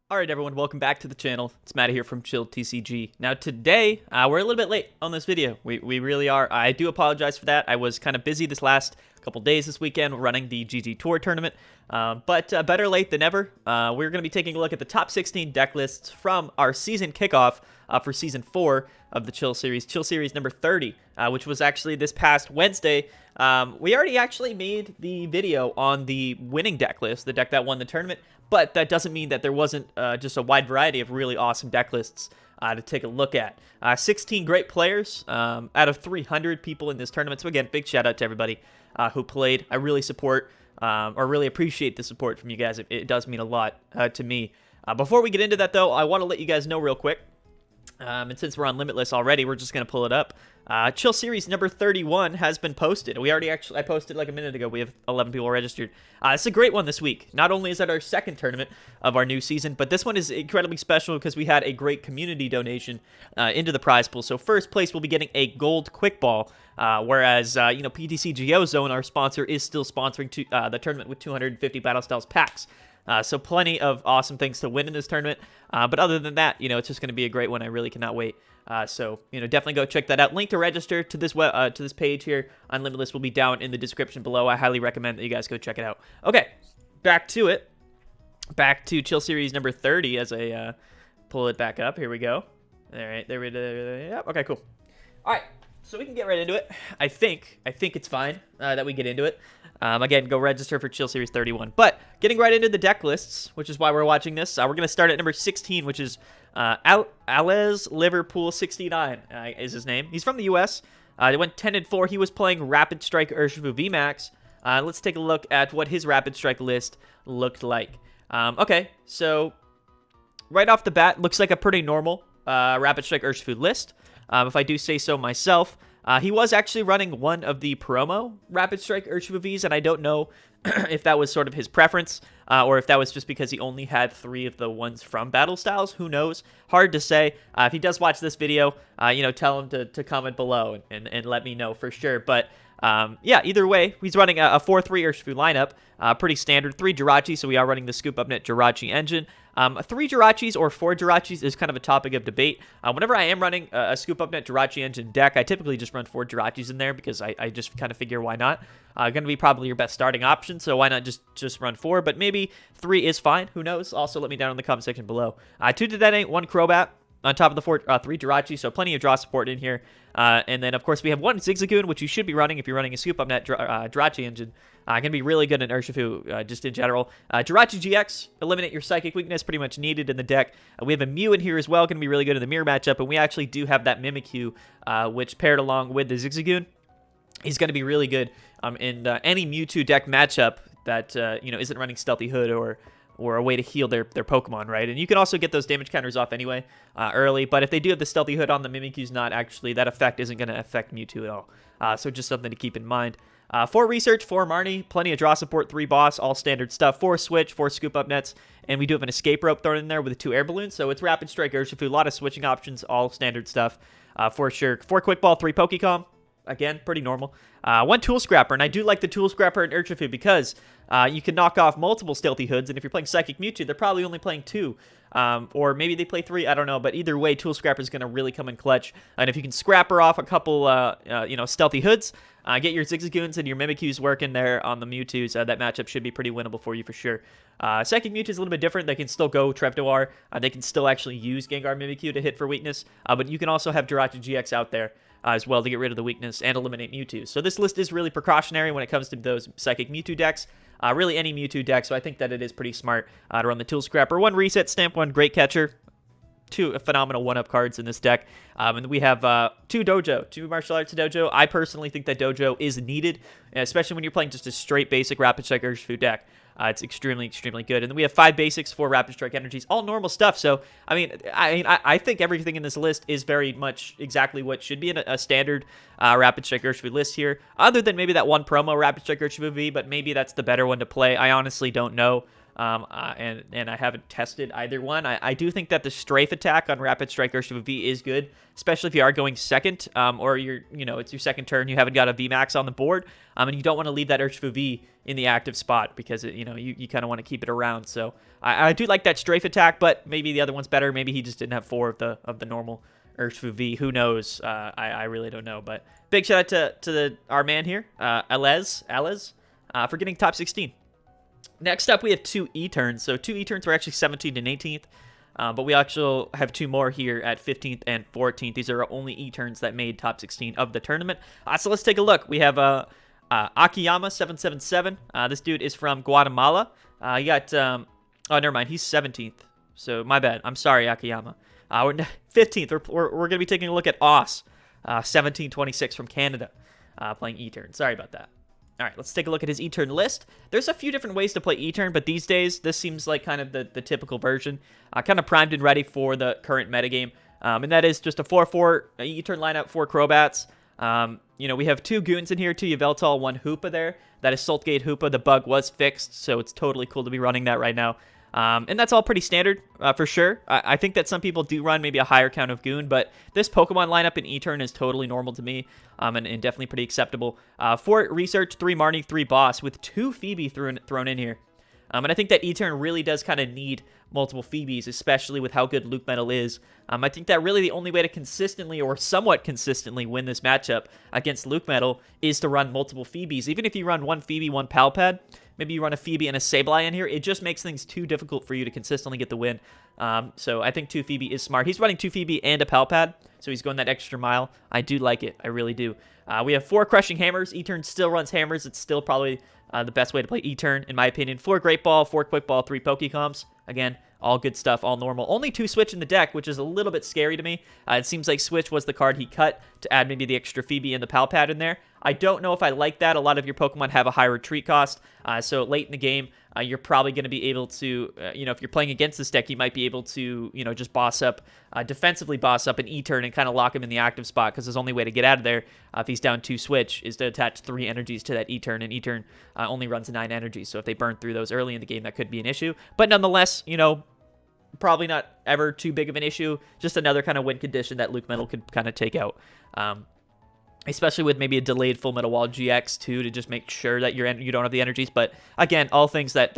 Alright everyone, welcome back to the channel. It's Matt here from Chill TCG. Now today, we're a little bit late on this video. We really are. I do apologize for that. I was kind of busy this last couple days this weekend running the GG Tour tournament. But better late than never. We're going to be taking a look at the top 16 deck lists from our season kickoff for Season 4 of the Chill Series number 30, which was actually this past Wednesday. We already actually made the video on the winning deck list, the deck that won the tournament, but that doesn't mean that there wasn't just a wide variety of really awesome deck lists to take a look at. 16 great players out of 300 people in this tournament. So again, big shout out to everybody who played. I really support or really appreciate the support from you guys. It does mean a lot to me. Before we get into that though, I want to let you guys know real quick. And since we're on Limitless already, we're just going to pull it up. Chill Series number 31 has been posted. I posted like a minute ago. We have 11 people registered. It's a great one this week. Not only is that our second tournament of our new season, but this one is incredibly special because we had a great community donation into the prize pool. So first place will be getting a gold quick ball, whereas, PTCGO Zone, our sponsor, is still sponsoring the tournament with 250 Battle Styles packs. So plenty of awesome things to win in this tournament. But other than that, it's just going to be a great one. I really cannot wait. So definitely go check that out. Link to register to this page here on Limitless will be down in the description below. I highly recommend that you guys go check it out. Okay, back to it. Back to Chill Series number 30 as I pull it back up. Here we go. All right, there we go. Yep. Okay, cool. All right, so we can get right into it. I think it's fine that we get into it. Again, go register for Chill Series 31. But getting right into the deck lists, which is why we're watching this, we're going to start at number 16, which is Liverpool 69 is his name. He's from the U.S. He went 10-4. He was playing Rapid Strike Urshifu VMAX. Let's take a look at what his Rapid Strike list looked like. Okay, so right off the bat, looks like a pretty normal Rapid Strike Urshifu list, if I do say so myself. He was actually running one of the promo Rapid Strike Urshifu Vs, and I don't know if that was sort of his preference, or if that was just because he only had 3 of the ones from Battle Styles. Who knows? Hard to say. If he does watch this video, tell him to comment below and let me know for sure. But yeah, either way, he's running a 4-3 Urshifu lineup, pretty standard. 3 Jirachi, so we are running the Scoop Up Net Jirachi engine. 3 Jirachis or 4 Jirachis is kind of a topic of debate. Whenever I am running a Scoop Up Net Jirachi engine deck, I typically just run 4 Jirachis in there because I just kind of figure why not. Going to be probably your best starting option, so why not just run 4? But maybe 3 is fine. Who knows? Also, let me down in the comment section below. 2 Dedenne, 1 Crobat. On top of the 3 Jirachi, so plenty of draw support in here. And then, of course, we have 1 Zigzagoon, which you should be running if you're running a Scoop Up Net Jirachi engine. Going to be really good in Urshifu, just in general. Jirachi GX, eliminate your Psychic weakness, pretty much needed in the deck. We have a Mew in here as well, going to be really good in the Mirror matchup. And we actually do have that Mimikyu, which paired along with the Zigzagoon. He's going to be really good in any Mewtwo deck matchup that, isn't running Stealthy Hood or a way to heal their Pokemon, right? And you can also get those damage counters off anyway early, but if they do have the Stealthy Hood on, the Mimikyu's not actually, that effect isn't going to affect Mewtwo at all. So just something to keep in mind. 4 Research, 4 Marnie, plenty of draw support, 3 Boss, all standard stuff, 4 Switch, 4 Scoop Up Nets, and we do have an Escape Rope thrown in there with 2 Air Balloons, so it's Rapid Strike Urshifu, a lot of switching options, all standard stuff for sure. 4 Quick Ball, 3 Pokecom. Again, pretty normal. 1 Tool Scrapper, and I do like the Tool Scrapper in Urshifu because you can knock off multiple Stealthy Hoods, and if you're playing Psychic Mewtwo, they're probably only playing 2. Or maybe they play 3, I don't know, but either way, Tool Scrapper is going to really come in clutch. And if you can scrapper off a couple, Stealthy Hoods, get your Zigzagoons and your Mimikyus working there on the Mewtwo's, that matchup should be pretty winnable for you for sure. Psychic Mewtwo is a little bit different. They can still go Trapdoir. They can still actually use Gengar Mimikyu to hit for weakness, but you can also have Jirachi GX out there as well to get rid of the weakness and eliminate Mewtwo. So this list is really precautionary when it comes to those Psychic Mewtwo decks. Really any Mewtwo deck, so I think that it is pretty smart to run the Tool Scrapper. 1 Reset, Stamp 1 Great Catcher. 2 phenomenal 1-up cards in this deck. And we have 2 Dojo, 2 Martial Arts Dojo. I personally think that Dojo is needed, especially when you're playing just a straight basic Rapid Strike Urshifu deck. It's extremely, extremely good. And then we have 5 basics, 4 Rapid Strike Energies, all normal stuff. So, I think everything in this list is very much exactly what should be in a standard Rapid Strike Urshifu list here, other than maybe that 1 promo Rapid Strike Urshifu V, but maybe that's the better one to play. I honestly don't know. and I haven't tested either one. I do think that the strafe attack on Rapid Strike Urshifu V is good, especially if you are going second, or it's your second turn, you haven't got a VMAX on the board, and you don't want to leave that Urshifu V in the active spot because you kind of want to keep it around. So I do like that strafe attack, but maybe the other one's better. Maybe he just didn't have 4 of the normal Urshifu V. Who knows? I really don't know. But big shout out to our man here, Alez, for getting top 16. Next up, we have 2E-turns. So 2E-turns were actually 17th and 18th, but we actually have 2 more here at 15th and 14th. These are only E-turns that made top 16 of the tournament. So let's take a look. We have Akiyama 777. This dude is from Guatemala. You got oh, never mind. He's 17th. So my bad. I'm sorry, Akiyama. We're 15th. We're going to be taking a look at Oss 1726 from Canada, playing E-turn. Sorry about that. All right, let's take a look at his E-turn list. There's a few different ways to play E-turn, but these days, this seems like kind of the typical version. Kind of primed and ready for the current metagame. And that is just a 4-4 E-turn lineup, 4 Crobats. We have 2 Goons in here, 2 Yveltal, 1 Hoopa there. That is Saltgate Hoopa. The bug was fixed, so it's totally cool to be running that right now. And that's all pretty standard, for sure. I think that some people do run maybe a higher count of Goon, but this Pokemon lineup in E-turn is totally normal to me, and definitely pretty acceptable. 4 Research, 3 Marnie, 3 Boss, with 2 Phoebe thrown in here. And I think that E-turn really does kind of need multiple Phoebes, especially with how good Luke Metal is. I think that really the only way to consistently or somewhat consistently win this matchup against Luke Metal is to run multiple Phoebes. Even if you run 1 Phoebe, 1 Palpad, maybe you run a Phoebe and a Sableye in here, it just makes things too difficult for you to consistently get the win. So I think 2 Phoebe is smart. He's running 2 Phoebe and a Palpad, so he's going that extra mile. I do like it. I really do. We have 4 Crushing Hammers. E-turn still runs Hammers. It's still probably the best way to play E-turn, in my opinion. 4 Great Ball, 4 Quick Ball, 3 Pokecoms. Again, all good stuff, all normal. Only 2 Switch in the deck, which is a little bit scary to me. It seems like Switch was the card he cut to add maybe the extra Phoebe and the Palpad in there. I don't know if I like that. A lot of your Pokemon have a high retreat cost, so late in the game, you're probably going to be able to, if you're playing against this deck, you might be able to, just boss up, defensively boss up an E-turn and kind of lock him in the active spot, because his only way to get out of there, if he's down 2 Switch, is to attach 3 energies to that E-turn, and E-turn only runs 9 energies, so if they burn through those early in the game, that could be an issue. But nonetheless, probably not ever too big of an issue, just another kind of win condition that Luke Metal could kind of take out. Especially with maybe a delayed Full Metal Wall GX too, to just make sure that you don't have the energies. But again, all things that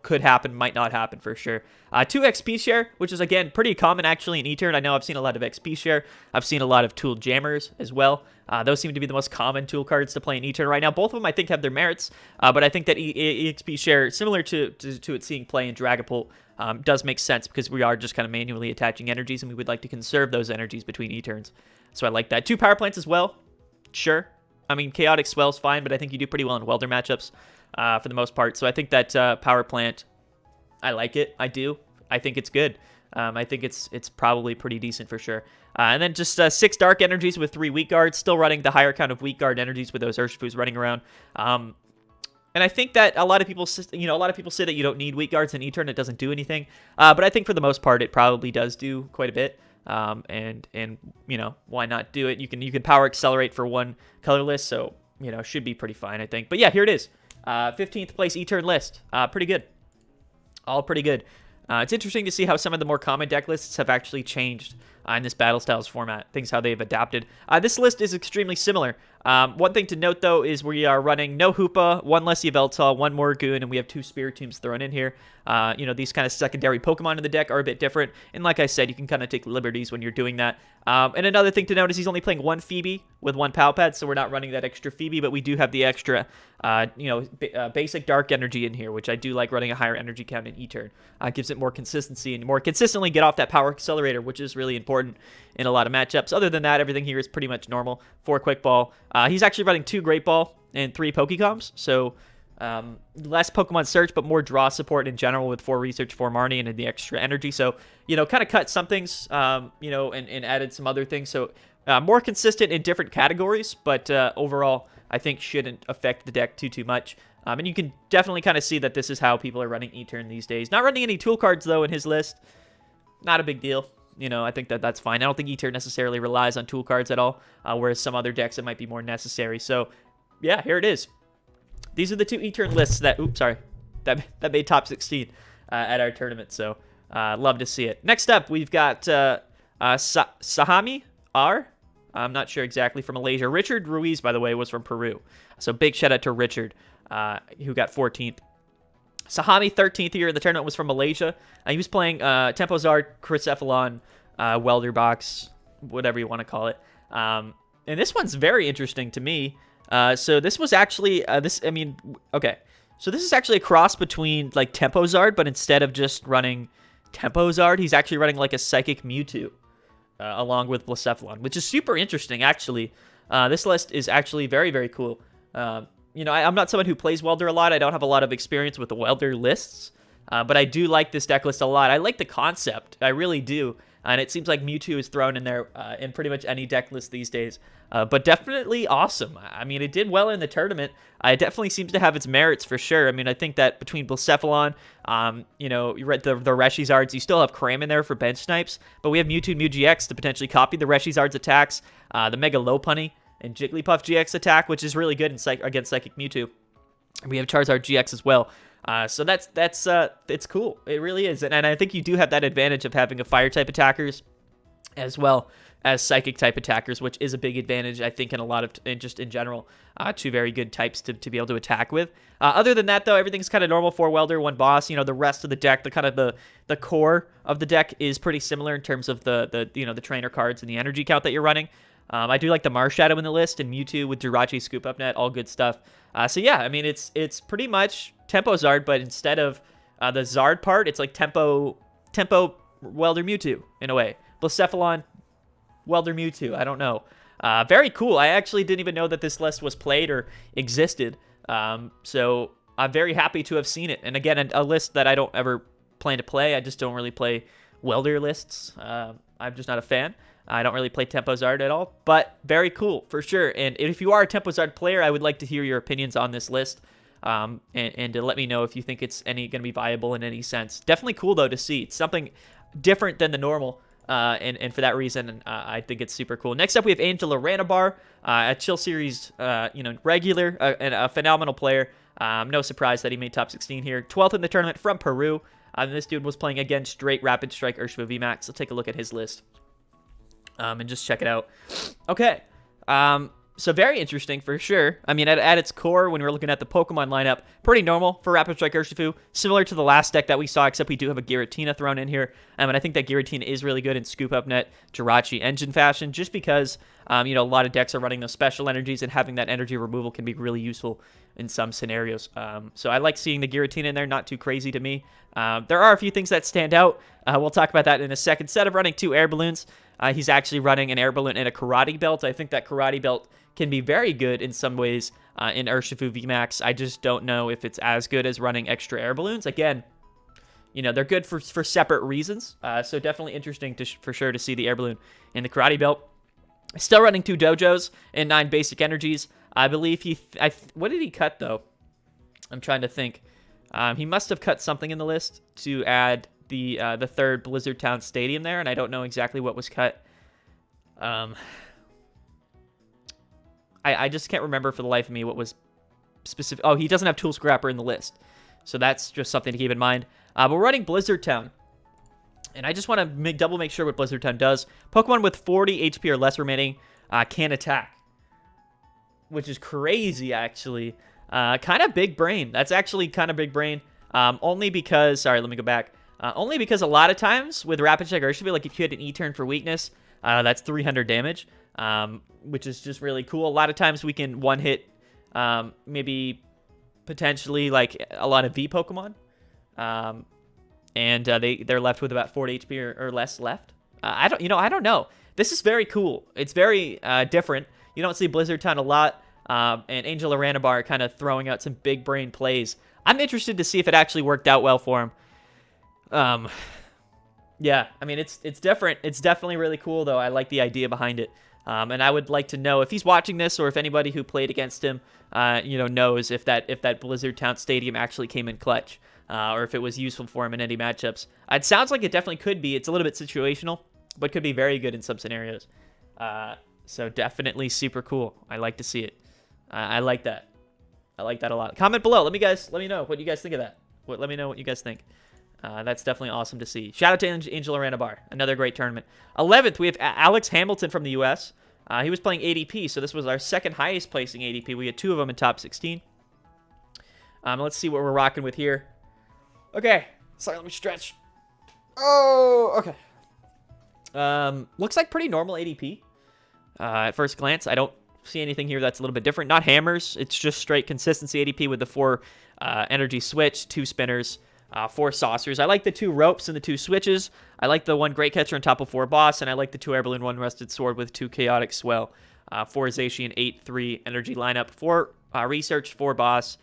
could happen, might not happen for sure. 2 XP share, which is again pretty common actually in E-turn. I know I've seen a lot of XP share. I've seen a lot of Tool Jammers as well. Those seem to be the most common tool cards to play in E-turn right now. Both of them I think have their merits, but I think that EXP share, similar to it seeing play in Dragapult, does make sense because we are just kind of manually attaching energies, and we would like to conserve those energies between E-turns. So I like that. 2 Power Plants as well. Sure. I mean, Chaotic Swell's fine, but I think you do pretty well in Welder matchups for the most part. So I think that Power Plant, I like it. I do. I think it's good. I think it's probably pretty decent for sure. And then just 6 Dark Energies with 3 Weak Guards, still running the higher count of Weak Guard energies with those Urshifus running around. And I think that a lot of people say that you don't need Weak Guards in E-turn. It doesn't do anything. But I think for the most part, it probably does do quite a bit. And why not do it? You can power accelerate for 1 colorless, so should be pretty fine, I think. But yeah, here it is. 15th place E-turn list. Pretty good. All pretty good. It's interesting to see how some of the more common deck lists have actually changed in this Battle Styles format, things how they've adapted. This list is extremely similar. One thing to note, though, is we are running no Hoopa, 1 less Yveltal, 1 more Goon, and we have 2 Spiritombs thrown in here. These kind of secondary Pokemon in the deck are a bit different, and like I said, you can kind of take liberties when you're doing that. And another thing to note is he's only playing 1 Phoebe with 1 Palpad, so we're not running that extra Phoebe, but we do have the extra, basic Dark Energy in here, which I do like running a higher energy count in E-turn. Gives it more consistency and more consistently get off that Power Accelerator, which is really important in a lot of matchups. Other than that, everything here is pretty much normal. 4 Quick Ball. He's actually running 2 Great Ball and 3 Pokecoms, so less Pokemon Search, but more draw support in general with 4 Research, 4 Marnie, and the extra energy. So, kind of cut some things, and added some other things. So, more consistent in different categories, but overall, I think shouldn't affect the deck too much. And you can definitely kind of see that this is how people are running E-turn these days. Not running any tool cards, though, in his list. Not a big deal. I think that's fine. I don't think E-turn necessarily relies on tool cards at all, whereas some other decks it might be more necessary. So, yeah, here it is. These are the 2 E-turn lists that... Oops, sorry. that made top 16 at our tournament. So love to see it. Next up, we've got Sahami R. I'm not sure exactly, from Malaysia. Richard Ruiz, by the way, was from Peru. So big shout out to Richard, who got 14th. Sahami, 13th here in the tournament, was from Malaysia. He was playing Tempo Zard, Chrycephalon, Welder Box, whatever you want to call it. And this one's very interesting to me. So this was actually, okay. So this is actually a cross between like Tempo Zard, but instead of just running Tempo Zard, he's actually running like a Psychic Mewtwo. Along with Blacephalon, which is super interesting, actually. This list is actually very, very cool. I'm not someone who plays Welder a lot. I don't have a lot of experience with the Welder lists, but I do like this deck list a lot. I like the concept. I really do. And it seems like Mewtwo is thrown in there in pretty much any deck list these days. But definitely awesome. I mean, it did well in the tournament. It definitely seems to have its merits for sure. I mean, I think that between Blacephalon, you read the Reshizards, you still have Cram in there for bench snipes, but we have Mewtwo and Mew GX to potentially copy the Reshizards attacks, the Mega Lopunny and Jigglypuff GX attack, which is really good against Psychic Mewtwo. And we have Charizard GX as well. So that's it's cool. It really is. And I think you do have that advantage of having a Fire-type attackers as well as Psychic-type attackers, which is a big advantage, I think, in a lot of, just in general, two very good types to be able to attack with. Other than that, though, everything's kind of normal for Welder, one boss. The rest of the deck, the core of the deck is pretty similar in terms of the trainer cards and the energy count that you're running. I do like the Marshadow in the list, and Mewtwo with Jirachi, Scoop Up Net, all good stuff. So yeah, I mean, it's pretty much Tempo Zard, but instead of the Zard part, it's like Tempo Welder Mewtwo, in a way. Blacephalon, Welder Mewtwo, I don't know. Very cool. I actually didn't even know that this list was played or existed. So I'm very happy to have seen it. And again, a list that I don't ever plan to play. I just don't really play Welder lists. I'm just not a fan. I don't really play Tempo Zard at all, but very cool for sure. And if you are a Tempo Zard player, I would like to hear your opinions on this list, and to let me know if you think it's going to be viable in any sense. Definitely cool though to see. It's something different than the normal, and for that reason, I think it's super cool. Next up, we have Angela Ranabar, a Chill Series, regular, and a phenomenal player. No surprise that he made top 16 here. 12th in the tournament from Peru. And this dude was playing again straight Rapid Strike Urshifu VMAX. Let's take a look at his list. And just check it out. Okay. So very interesting for sure. I mean, at its core, when we're looking at the Pokemon lineup, pretty normal for Rapid Strike Urshifu. Similar to the last deck that we saw, except we do have a Giratina thrown in here. And I think that Giratina is really good in Scoop Up Net, Jirachi engine fashion, just because, a lot of decks are running those special energies, and having that energy removal can be really useful in some scenarios. So I like seeing the Giratina in there, not too crazy to me. There are a few things that stand out. We'll talk about that in a second. Instead of running 2 air balloons, he's actually running an air balloon and a karate belt. I think that karate belt can be very good in some ways in Urshifu VMAX. I just don't know if it's as good as running extra air balloons. Again, they're good for separate reasons. So definitely interesting for sure to see the air balloon and the karate belt. Still running 2 dojos and 9 basic energies. I believe what did he cut though? I'm trying to think. He must have cut something in the list to add the 3rd Blizzard Town Stadium there, and I don't know exactly what was cut. I just can't remember for the life of me what was specific. Oh, he doesn't have Tool Scrapper in the list, so that's just something to keep in mind. But we're running Blizzard Town, and I just want to double make sure what Blizzard Town does. Pokemon with 40 HP or less remaining can attack, which is crazy, actually. Kind of big brain. That's actually kind of big brain. Only because, sorry, let me go back. Only because a lot of times with Rapid Strike Urshifu, like if you had an E-turn for weakness, that's 300 damage, which is just really cool. A lot of times we can one-hit, maybe potentially like a lot of V Pokemon, and they're left with about 40 HP or less left. I don't know. This is very cool. It's very different. You don't see Blizzard Town a lot, and Angela Ranabar kind of throwing out some big brain plays. I'm interested to see if it actually worked out well for him. Yeah, I mean, it's different. It's definitely really cool, though. I like the idea behind it. And I would like to know if he's watching this, or if anybody who played against him, knows if that Blizzard Town Stadium actually came in clutch, or if it was useful for him in any matchups. It sounds like it definitely could be. It's a little bit situational, but could be very good in some scenarios. So definitely super cool. I like to see it. I like that. I like that a lot. Comment below. Let me know what you guys think of that. Let me know what you guys think. That's definitely awesome to see. Shout out to Angel Arabar. Another great tournament. 11th, we have Alex Hamilton from the U.S. He was playing ADP, so this was our second highest placing ADP. We had 2 of them in top 16. Let's see what we're rocking with here. Okay. Sorry, let me stretch. Oh, okay. Looks like pretty normal ADP. At first glance, I don't see anything here that's a little bit different. Not hammers. It's just straight consistency ADP with the 4 energy switch, 2 spinners, 4 saucers. I like the 2 ropes and the 2 switches. I like the 1 great catcher on top of 4 boss, and I like the 2 air balloon, 1 rusted sword with 2 chaotic swell, 4 Zacian, 8-3 energy lineup, 4 research, 4 boss,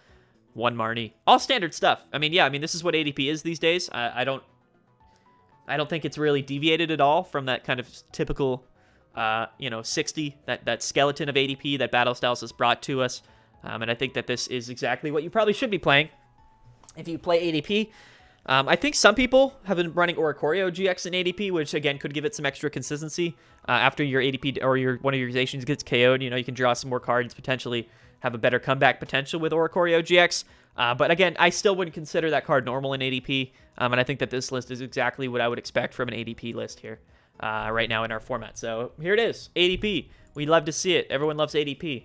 1 Marnie. All standard stuff. I mean, yeah, this is what ADP is these days. I don't think it's really deviated at all from that kind of typical 60, that skeleton of ADP that Battle Styles has brought to us. And I think that this is exactly what you probably should be playing if you play ADP. I think some people have been running Oricorio GX in ADP, which again could give it some extra consistency. After your ADP or one of your Zacians gets KO'd, you can draw some more cards, potentially have a better comeback potential with Oricorio GX. But again, I still wouldn't consider that card normal in ADP. And I think that this list is exactly what I would expect from an ADP list here right now in our format. So here it is, ADP. We love to see it. Everyone loves ADP.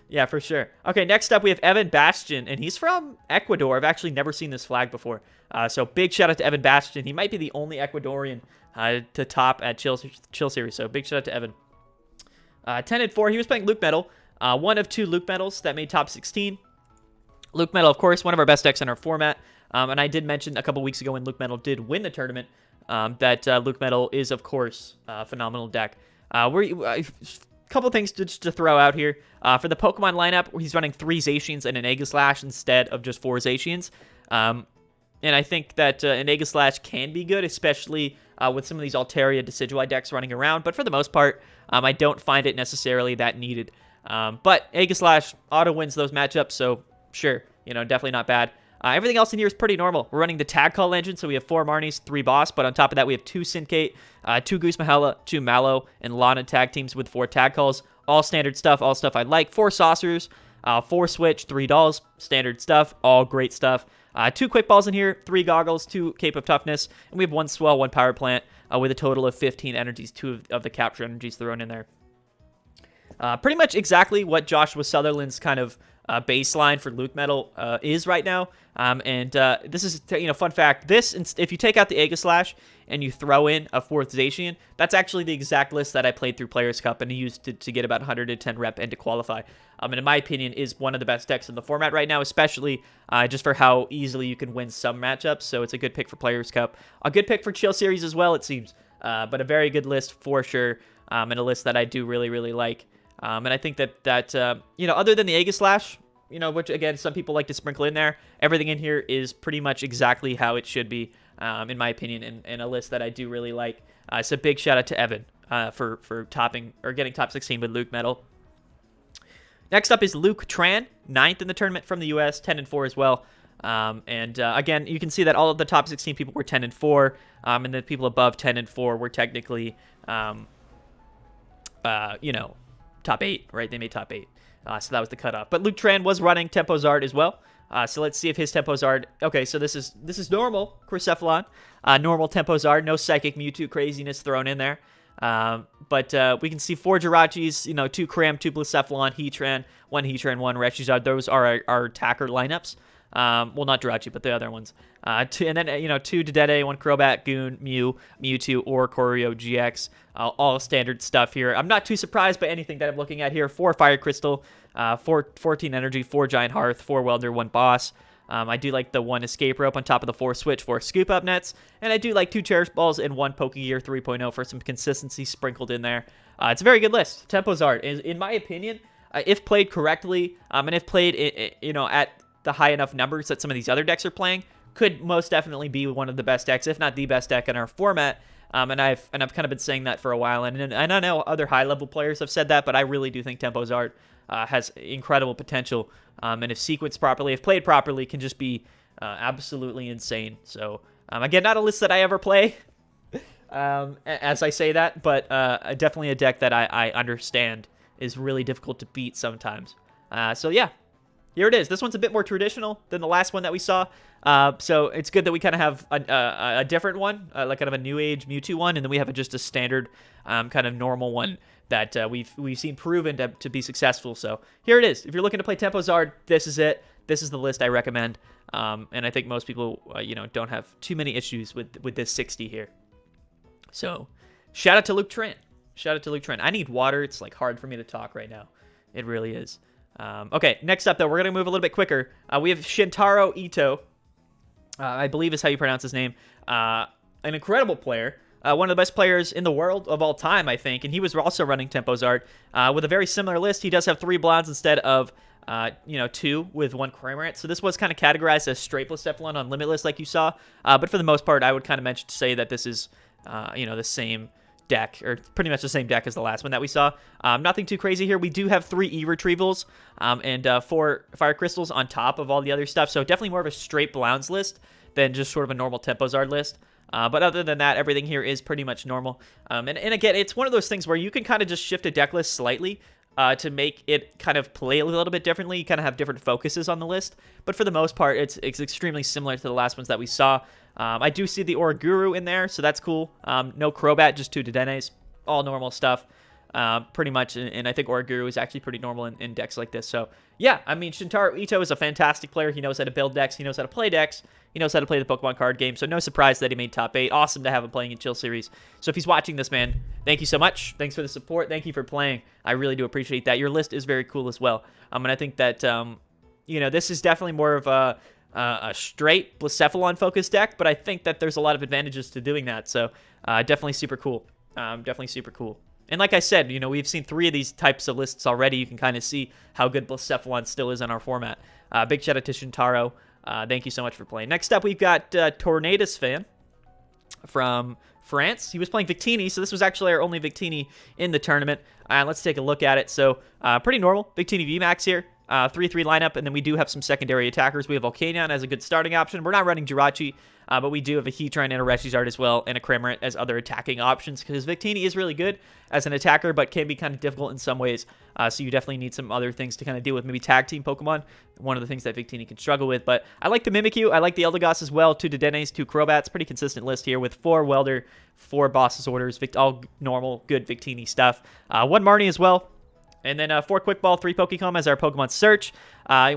Yeah, for sure. Okay, next up we have Evan Bastin, and he's from Ecuador. I've actually never seen this flag before. So big shout out to Evan Bastin. He might be the only Ecuadorian to top at Chill Series. So big shout out to Evan. 10-4, he was playing Luke Metal. 1 of 2 Luke Metals that made top 16. Luke Metal, of course, one of our best decks in our format. And I did mention a couple weeks ago when Luke Metal did win the tournament that Luke Metal is, of course, a phenomenal deck. Couple things to throw out here. For the Pokemon lineup, he's running 3 Zacians and an Aegislash instead of just 4 Zacians. And I think that an Aegislash can be good, especially with some of these Altaria Decidueye decks running around. But for the most part, I don't find it necessarily that needed. But Aegislash auto wins those matchups, so sure, definitely not bad. Everything else in here is pretty normal. We're running the tag call engine, so we have 4 Marnies, 3 Boss, but on top of that, we have 2 Syncate, 2 Goose Mahela, 2 Mallow, and Lana tag teams with 4 tag calls. All standard stuff, all stuff I like. 4 Saucers, 4 Switch, 3 Dolls, standard stuff, all great stuff. 2 Quick Balls in here, 3 Goggles, 2 Cape of Toughness, and we have 1 Swell, 1 Power Plant, with a total of 15 energies, 2 of the capture energies thrown in there. Pretty much exactly what Joshua Sutherland's kind of baseline for Luke Metal is right now. This is, fun fact. If you take out the Aegislash and you throw in a 4th Zacian, that's actually the exact list that I played through Players Cup and used to get about 110 rep and to qualify. And in my opinion, is one of the best decks in the format right now, especially just for how easily you can win some matchups. So it's a good pick for Players Cup. A good pick for Chill Series as well, it seems. But a very good list for sure, and a list that I do really, really like. And I think that other than the Aegislash, which again, some people like to sprinkle in there, everything in here is pretty much exactly how it should be, in my opinion, and a list that I do really like. So big shout out to Evan for topping or getting top 16 with Luke Metal. Next up is Luke Tran, 9th in the tournament from the US, 10-4 as well. Again, you can see that all of the top 16 people were 10-4, and the people above 10-4 were technically, top 8, right? They made top 8. So that was the cutoff. But Luke Tran was running Tempo Zard as well. So let's see if his Tempo Zard... Okay, so this is normal Crucephalon. Normal Tempo Zard. No Psychic Mewtwo craziness thrown in there. But we can see 4 Jirachis, 2 Cram, 2 Blacephalon, Heatran, 1 Heatran, 1 Reshizard. Those are our attacker lineups. Well, not Jirachi, but the other ones. And then, 2 Dedede, 1 Crobat, Goon, Mewtwo, or Oricorio GX. All standard stuff here. I'm not too surprised by anything that I'm looking at here. 4 Fire Crystal, 14 Energy, 4 Giant Hearth, 4 Welder, 1 Boss. I do like the 1 Escape Rope on top of the 4 Switch, 4 Scoop Up Nets. And I do like 2 Cherish Balls and 1 Pokegear 3.0 for some consistency sprinkled in there. It's a very good list. Tempo Zard is, in my opinion, if played correctly, and if played, at the high enough numbers that some of these other decks are playing, could most definitely be one of the best decks, if not the best deck in our format. And I've kind of been saying that for a while, and I know other high level players have said that, but I really do think Tempo Zard has incredible potential, and if sequenced properly, if played properly, can just be absolutely insane. So again, not a list that I ever play, as I say that, but definitely a deck that I understand is really difficult to beat sometimes. So yeah. here it is. This one's a bit more traditional than the last one that we saw. So it's good that we kind of have a different one, like kind of a new age Mewtwo one, and then we have just a standard kind of normal one that we've seen proven to be successful. So here it is. If you're looking to play Tempo Zard, this is it. This is the list I recommend. And I think most people, don't have too many issues with this 60 here. So shout out to Luke Tran. Shout out to Luke Tran. I need water. It's like hard for me to talk right now. It really is. Okay, next up, though, we're going to move a little bit quicker. We have Shintaro Ito. I believe is how you pronounce his name. An incredible player. One of the best players in the world of all time, I think. And he was also running Tempo Zard with a very similar list. He does have 3 Blondes instead of 2 with 1 Cramorant. So this was kind of categorized as straight Blacephalon on Limitless like you saw. But for the most part, I would kind of say that this is, the same deck, or pretty much the same deck as the last one that we saw. Nothing too crazy here. We do have 3 E-Retrievals and 4 Fire Crystals on top of all the other stuff. So definitely more of a straight Blounds list than just sort of a normal Tempo Zard list. But other than that, everything here is pretty much normal. And again, it's one of those things where you can kind of just shift a deck list slightly to make it kind of play a little bit differently. You kind of have different focuses on the list. But for the most part, it's extremely similar to the last ones that we saw. I do see the Oraguru in there, so that's cool. No Crobat, just 2 Dedennes. All normal stuff. Pretty much, and I think Oraguru is actually pretty normal in decks like this. So, yeah, I mean, Shintaro Ito is a fantastic player. He knows how to build decks. He knows how to play decks. He knows how to play the Pokemon card game. So, no surprise that he made top 8. Awesome to have him playing in Chill Series. So, if he's watching this, man, thank you so much. Thanks for the support. Thank you for playing. I really do appreciate that. Your list is very cool as well. And I think that, this is definitely more of a straight Blacephalon-focused deck, but I think that there's a lot of advantages to doing that. So, definitely super cool. Definitely super cool. And like I said, we've seen 3 of these types of lists already. You can kind of see how good Blacephalon still is in our format. Big shout out to Shintaro. Thank you so much for playing. Next up, we've got Tornadus fan from France. He was playing Victini, so this was actually our only Victini in the tournament. Let's take a look at it. So, pretty normal. Victini VMAX here. 3-3 lineup, and then we do have some secondary attackers. We have Volcanion as a good starting option. We're not running Jirachi, but we do have a Heatran and a Reshizard as well, and a Cramorant as other attacking options, because Victini is really good as an attacker, but can be kind of difficult in some ways, so you definitely need some other things to kind of deal with, maybe tag team Pokemon, one of the things that Victini can struggle with. But I like the Mimikyu, I like the Eldegoss as well, 2 Dedennes, 2 Crobats, pretty consistent list here with 4 Welder, 4 Boss's Orders, all normal, good Victini stuff. 1 Marnie as well. And then 4 Quick Ball, 3 Pokecom as our Pokemon search.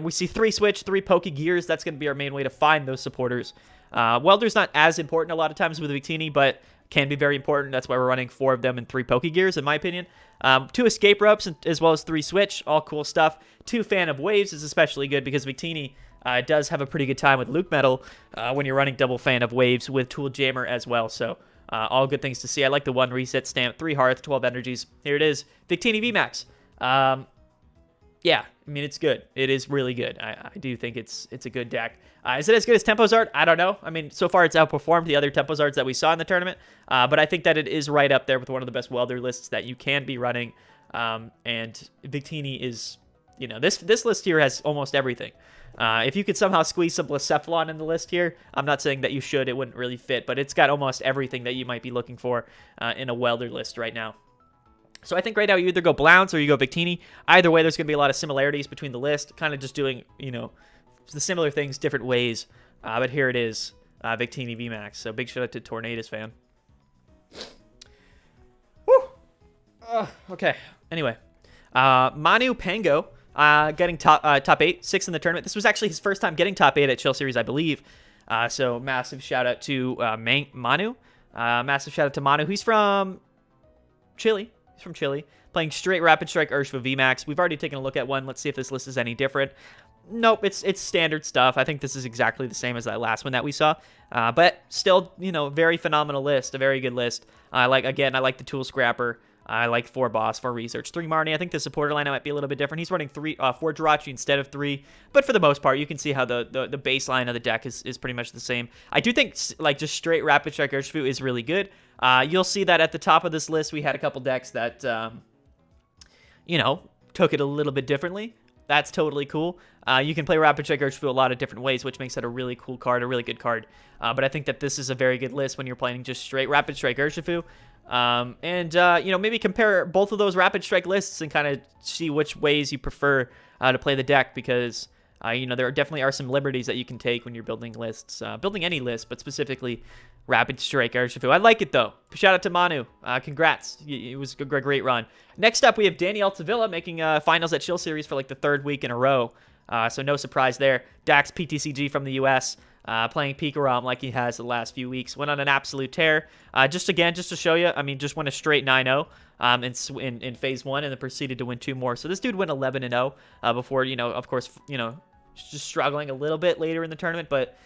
We see 3 Switch, 3 Pokegears. That's going to be our main way to find those supporters. Welder's not as important a lot of times with Victini, but can be very important. That's why we're running 4 of them and 3 Pokegears, in my opinion. 2 Escape Ropes, as well as 3 Switch. All cool stuff. 2 Fan of Waves is especially good because Victini does have a pretty good time with Luke Metal when you're running double Fan of Waves with Tool Jammer as well. So all good things to see. I like the 1 Reset Stamp, 3 Hearth, 12 Energies. Here it is. Victini VMAX. Yeah, I mean, it's good. It is really good. I do think it's a good deck. Is it as good as Tempo Zard? I don't know. I mean, so far it's outperformed the other Tempo Zards that we saw in the tournament, but I think that it is right up there with one of the best Welder lists that you can be running, and Victini is, this list here has almost everything. If you could somehow squeeze some Blacephalon in the list here, I'm not saying that you should. It wouldn't really fit, but it's got almost everything that you might be looking for in a Welder list right now. So I think right now you either go Blounds or you go Victini. Either way, there's going to be a lot of similarities between the list, kind of just doing, the similar things different ways. But here it is, Victini VMAX. So big shout out to Tornadus fan. Woo! Okay, anyway. Manu Pango getting top 8, 6th in the tournament. This was actually his first time getting top 8 at Chill Series, I believe. So massive shout out to Manu. Massive shout out to Manu. He's from Chile. He's from Chile, playing straight Rapid Strike Urshifu VMAX. We've already taken a look at one. Let's see if this list is any different. Nope, it's standard stuff. I think this is exactly the same as that last one that we saw. But still, very phenomenal list, a very good list. I like the Tool Scrapper. I like 4 Boss, 4 Research, 3 Marnie. I think the supporter lineup might be a little bit different. He's running 4 Jirachi instead of 3. But for the most part, you can see how the baseline of the deck is pretty much the same. I do think just straight Rapid Strike Urshifu is really good. You'll see that at the top of this list, we had a couple decks that, took it a little bit differently. That's totally cool. You can play Rapid Strike Urshifu a lot of different ways, which makes it a really cool card, a really good card. But I think that this is a very good list when you're playing just straight Rapid Strike Urshifu. Maybe compare both of those Rapid Strike lists and kind of see which ways you prefer to play the deck, because There definitely are some liberties that you can take when you're building lists, building any list, but specifically Rapid Strike Urshifu. I like it, though. Shout out to Manu. Congrats. It was a great run. Next up, we have Danny Altavilla making finals at Chill Series for like the 3rd week in a row. So no surprise there. Dax PTCG from the US, playing Pikarom like he has the last few weeks. Went on an absolute tear. Just to show you, just went a straight 9-0 in Phase 1 and then proceeded to win 2 more. So this dude went 11-0 before, of course, just struggling a little bit later in the tournament. But,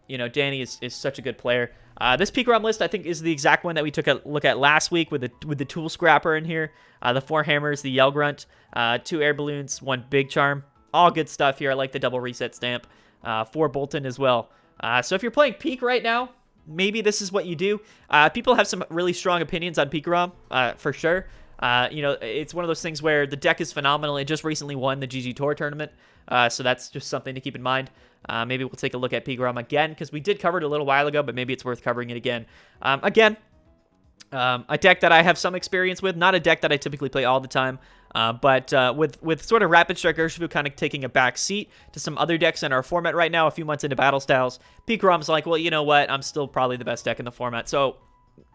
Danny is such a good player. This Pikarom list, I think, is the exact one that we took a look at last week with the Tool Scrapper in here. The 4 Hammers, the Yell Grunt, 2 Air Balloons, 1 Big Charm. All good stuff here. I like the double reset stamp. 4 Bolton as well. So if you're playing Peak right now, maybe this is what you do. People have some really strong opinions on Pikarom, for sure. It's one of those things where the deck is phenomenal. It just recently won the GG Tour tournament, so that's just something to keep in mind. Maybe we'll take a look at Pikarom again, because we did cover it a little while ago, but maybe it's worth covering it again. A deck that I have some experience with, not a deck that I typically play all the time, but with sort of Rapid Strike Urshifu kind of taking a back seat to some other decks in our format right now, a few months into Battle Styles, Pikarom's like, well, you know what, I'm still probably the best deck in the format, so,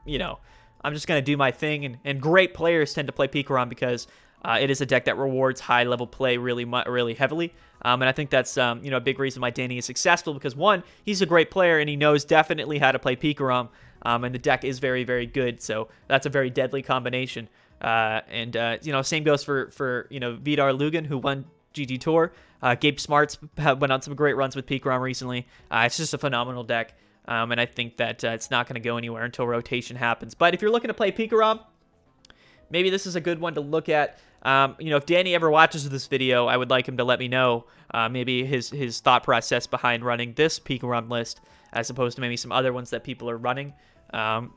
I'm just going to do my thing, and great players tend to play Pikarom because it is a deck that rewards high-level play really heavily, and I think that's, a big reason why Danny is successful, because, one, he's a great player, and he knows definitely how to play Pikarom, and the deck is very, very good, so that's a very deadly combination. Same goes for Vidar Lugan, who won GG Tour. Gabe Smarts went on some great runs with Pikarom recently. It's just a phenomenal deck, and I think that it's not going to go anywhere until rotation happens. But if you're looking to play Pikarom, maybe this is a good one to look at. If Danny ever watches this video, I would like him to let me know maybe his thought process behind running this Pikarom list as opposed to maybe some other ones that people are running.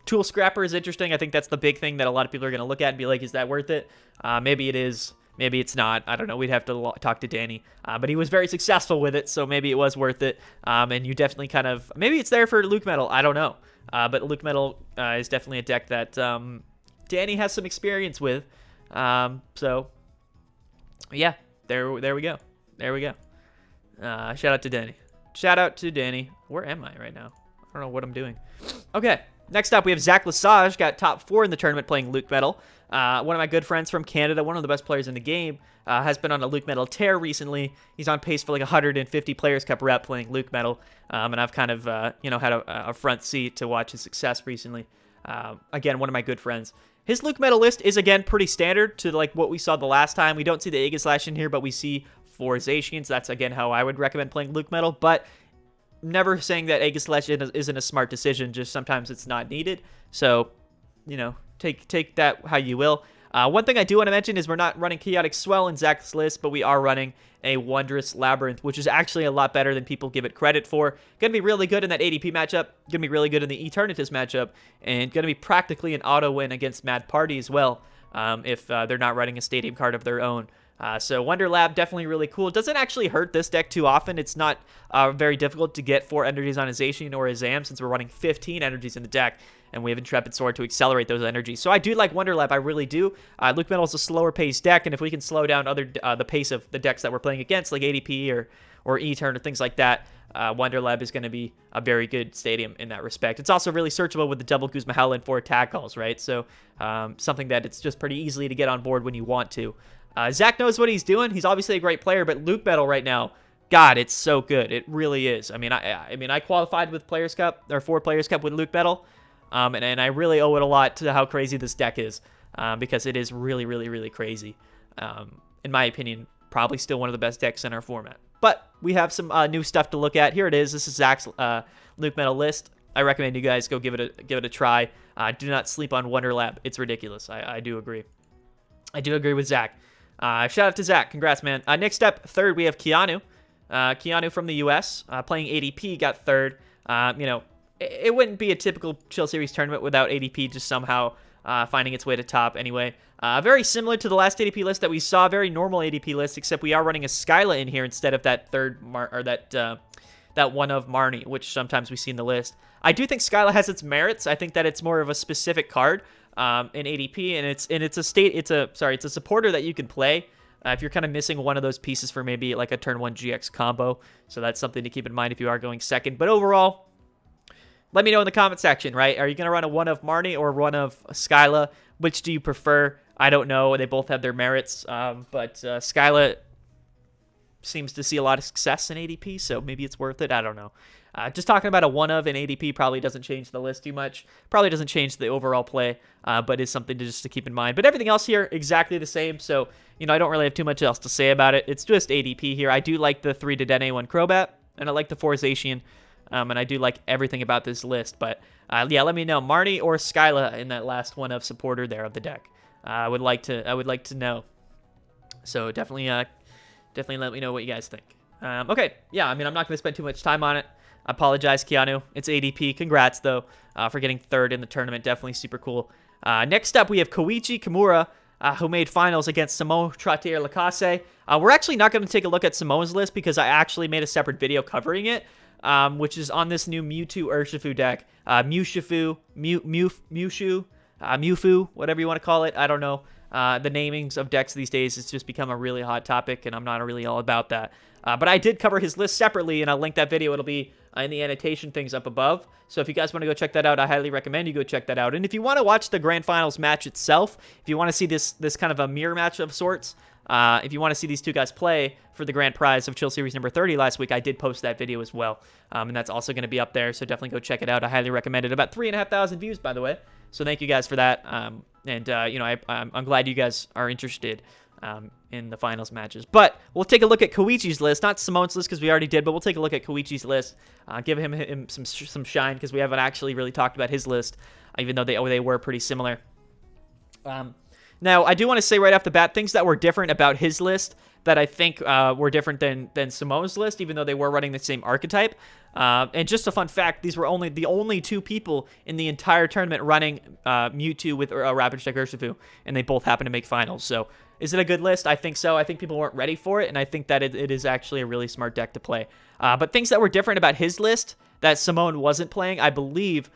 Tool Scrapper is interesting. I think that's the big thing that a lot of people are going to look at and be like, is that worth it? Maybe it is. Maybe it's not. I don't know. We'd have to talk to Danny. But he was very successful with it, so maybe it was worth it. And you definitely maybe it's there for Luke Metal. I don't know. But Luke Metal is definitely a deck that Danny has some experience with. So, yeah, there we go. There we go. Shout out to Danny. Shout out to Danny. Where am I right now? I don't know what I'm doing. Okay. Next up, we have Zach Lesage, got top 4 in the tournament playing Luke Metal. One of my good friends from Canada, one of the best players in the game, has been on a Luke Metal tear recently. He's on pace for like 150 Players Cup rep playing Luke Metal, and I've kind of, had a front seat to watch his success recently. Again, one of my good friends. His Luke Metal list is, again, pretty standard to like what we saw the last time. We don't see the Aegislash in here, but we see 4 Zacians. That's, again, how I would recommend playing Luke Metal, but never saying that Aegislash isn't a smart decision, just sometimes it's not needed. So, take that how you will. One thing I do want to mention is we're not running Chaotic Swell in Zach's list, but we are running a Wondrous Labyrinth, which is actually a lot better than people give it credit for. Going to be really good in that ADP matchup, going to be really good in the Eternatus matchup, and going to be practically an auto win against Mad Party as well, if they're not running a Stadium card of their own. So Wonder Lab, definitely really cool. It doesn't actually hurt this deck too often. It's not very difficult to get 4 energies on a Zacian or a Zam since we're running 15 energies in the deck, and we have Intrepid Sword to accelerate those energies. So I do like Wonder Lab, I really do. Luke Metal is a slower paced deck, and if we can slow down the pace of the decks that we're playing against, like ADP or E-Turn or things like that, Wonder Lab is going to be a very good stadium in that respect. It's also really searchable with the double Guzma Hell and 4 attack calls, right? So something that it's just pretty easily to get on board when you want to. Zach knows what he's doing. He's obviously a great player, but Luke Metal right now, God, it's so good. It really is. I qualified with Players Cup or 4 Players Cup with Luke Metal, and I really owe it a lot to how crazy this deck is, because it is really, really, really crazy. In my opinion, probably still one of the best decks in our format. But we have some new stuff to look at. Here it is. This is Zach's Luke Metal list. I recommend you guys go give it a try. Do not sleep on Wonder Lab. It's ridiculous. I do agree. I do agree with Zach. Shout out to Zach. Congrats, man. Next up, 3rd, we have Keanu. Keanu from the US, playing ADP, got 3rd. It wouldn't be a typical Chill Series tournament without ADP just somehow finding its way to top anyway. Very similar to the last ADP list that we saw, very normal ADP list, except we are running a Skyla in here instead of that that one of Marnie, which sometimes we see in the list. I do think Skyla has its merits. I think that it's more of a specific card in ADP, and it's a supporter that you can play if you're kind of missing one of those pieces for maybe like a turn 1 GX combo. So that's something to keep in mind if you are going second. But overall, let me know in the comment section, right? Are you going to run a one of Marnie or one of Skyla? Which do you prefer? I don't know. They both have their merits, but Skyla seems to see a lot of success in ADP, so maybe it's worth it. I don't know. Just talking about a one of in ADP probably doesn't change the list too much. Probably doesn't change the overall play, but is something to keep in mind. But everything else here, exactly the same. So, I don't really have too much else to say about it. It's just ADP here. I do like the 3 Dedenne 1 Crobat, and I like the 4 Zacian, and I do like everything about this list. But, yeah, let me know. Marnie or Skyla in that last one of supporter there of the deck. I would like to know. So definitely let me know what you guys think. Okay, yeah, I mean, I'm not going to spend too much time on it. I apologize, Keanu. It's ADP. Congrats, though, for getting 3rd in the tournament. Definitely super cool. Next up, we have Koichi Kimura, who made finals against Simone Trottier-Lacasse. We're actually not going to take a look at Simone's list because I actually made a separate video covering it, which is on this new Mewtwo Urshifu deck. Mewfu, whatever you want to call it. I don't know. The namings of decks these days has just become a really hot topic, and I'm not really all about that. But I did cover his list separately, and I'll link that video. It'll be in the annotation things up above. So if you guys want to go check that out, I highly recommend you go check that out. And if you want to watch the Grand Finals match itself, if you want to see this kind of a mirror match of sorts, if you want to see these two guys play for the grand prize of Chill Series number 30 last week, I did post that video as well. And that's also going to be up there, so definitely go check it out. I highly recommend it. About 3,500 views, by the way. So thank you guys for that. I'm glad you guys are interested in the finals matches. But we'll take a look at Koichi's list, not Simone's list because we already did, but we'll take a look at Koichi's list, give him some shine because we haven't actually really talked about his list, even though they were pretty similar. Now, I do want to say right off the bat, things that were different about his list that I think were different than Simone's list, even though they were running the same archetype. And just a fun fact, these were the only 2 people in the entire tournament running Mewtwo with Rapid Strike Urshifu, and they both happened to make finals. So is it a good list? I think so. I think people weren't ready for it, and I think that it is actually a really smart deck to play. But things that were different about his list that Simone wasn't playing, I believe,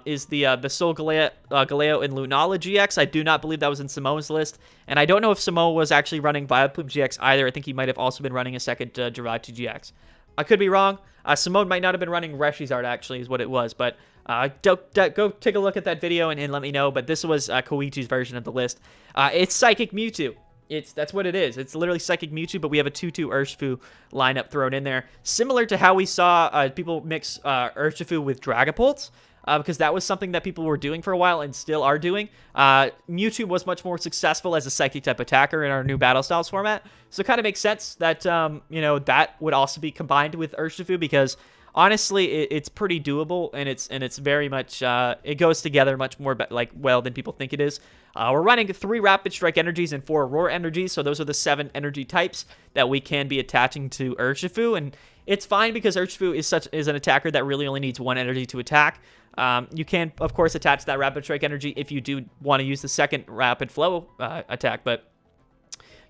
is the Soul Galeo and Lunala GX. I do not believe that was in Simone's list. And I don't know if Simone was actually running Vileplume GX either. I think he might have also been running a second Jiraiya GX. I could be wrong. Simone might not have been running Reshizard, actually, is what it was. But go take a look at that video and let me know. But this was Koichi's version of the list. It's Psychic Mewtwo. That's what it is. It's literally Psychic Mewtwo, but we have a 2-2 Urshifu lineup thrown in there. Similar to how we saw people mix Urshifu with Dragapult, because that was something that people were doing for a while and still are doing. Mewtwo was much more successful as a Psychic-type attacker in our new Battle Styles format, so it kind of makes sense that, that would also be combined with Urshifu, because honestly, it's pretty doable, and it's very much, it goes together much more well than people think it is. We're running 3 Rapid Strike energies and 4 Aurora energies, so those are the 7 energy types that we can be attaching to Urshifu, and it's fine because Urshifu is an attacker that really only needs 1 energy to attack. You can, of course, attach that Rapid Strike energy if you do want to use the second Rapid Flow attack, but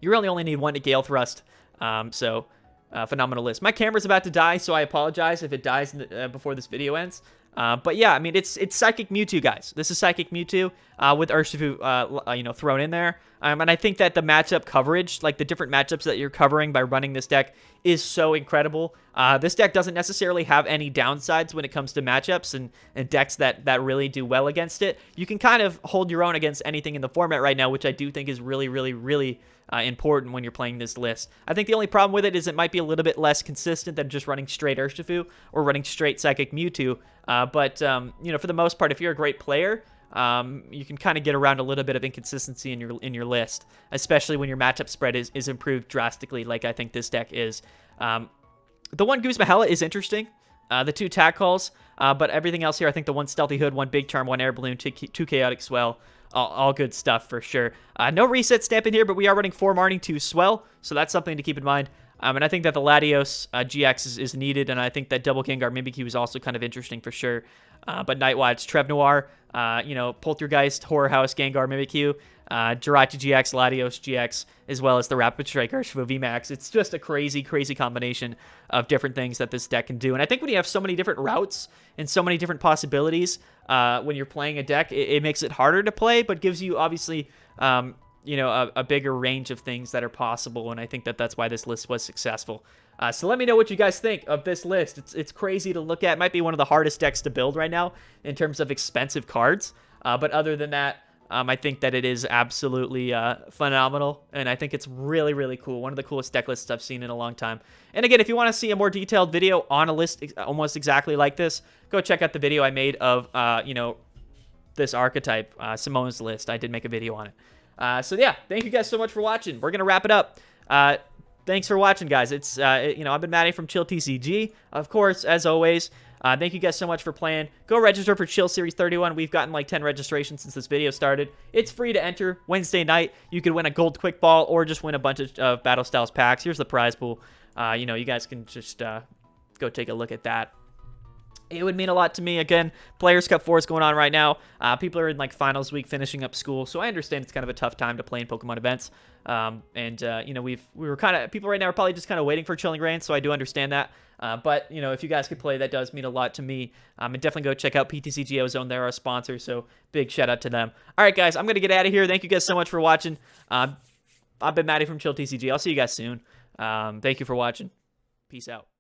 you really only need 1 to Gale Thrust, phenomenal list. My camera's about to die, so I apologize if it dies before this video ends. But yeah, I mean, it's Psychic Mewtwo, guys. This is Psychic Mewtwo with Urshifu, thrown in there. And I think that the matchup coverage, like the different matchups that you're covering by running this deck, is so incredible. This deck doesn't necessarily have any downsides when it comes to matchups and decks that really do well against it. You can kind of hold your own against anything in the format right now, which I do think is really, really, really important when you're playing this list. I think the only problem with it is it might be a little bit less consistent than just running straight Urshifu or running straight Psychic Mewtwo. But for the most part, if you're a great player, you can kind of get around a little bit of inconsistency in your list, especially when your matchup spread is improved drastically, like I think this deck is. The 1 Goose Mahela is interesting. The 2 Tag Calls, but everything else here, I think the 1 Stealthy Hood, 1 Big Charm, 1 Air Balloon, 2 Chaotic Swell, all good stuff for sure. No reset stamp in here, but we are running 4 Marnie, 2 Swell, so that's something to keep in mind. And I think that the Latios GX is needed, and I think that Double Gengar Mimikyu is also kind of interesting for sure. But Nightwatch, Trev Noir, Poltergeist, Horror House, Gengar Mimikyu, Jirachi GX, Latios GX, as well as the Rapid Strike Urshifu VMAX. It's just a crazy, crazy combination of different things that this deck can do. And I think when you have so many different routes and so many different possibilities when you're playing a deck, it makes it harder to play, but gives you obviously you know, a bigger range of things that are possible, and I think that that's why this list was successful. So let me know what you guys think of this list. It's crazy to look at. It might be one of the hardest decks to build right now in terms of expensive cards. But other than that, I think that it is absolutely phenomenal, and I think it's really, really cool. One of the coolest deck lists I've seen in a long time. And again, if you want to see a more detailed video on a list almost exactly like this, go check out the video I made of, you know, this archetype, Simone's list. I did make a video on it. So yeah, thank you guys so much for watching. We're going to wrap it up. Thanks for watching, guys. It's, you know, I've been Matty from Chill TCG. Of course, as always, thank you guys so much for playing. Go register for Chill Series 31. We've gotten like 10 registrations since this video started. It's free to enter Wednesday night. You could win a gold quick ball or just win a bunch of Battle Styles packs. Here's the prize pool. You know, you guys can just go take a look at that. It would mean a lot to me. Again, Players Cup 4 is going on right now. People are in like finals week, finishing up school, so I understand it's kind of a tough time to play in Pokemon events. You know, we were kind of, people right now are probably just kind of waiting for Chilling Reign, so I do understand that. But you know, if you guys could play, that does mean a lot to me. And definitely go check out PTCGO Zone. They're our sponsor, so big shout out to them. All right, guys, I'm gonna get out of here. Thank you guys so much for watching. I've been Matty from Chill TCG. I'll see you guys soon. Thank you for watching. Peace out.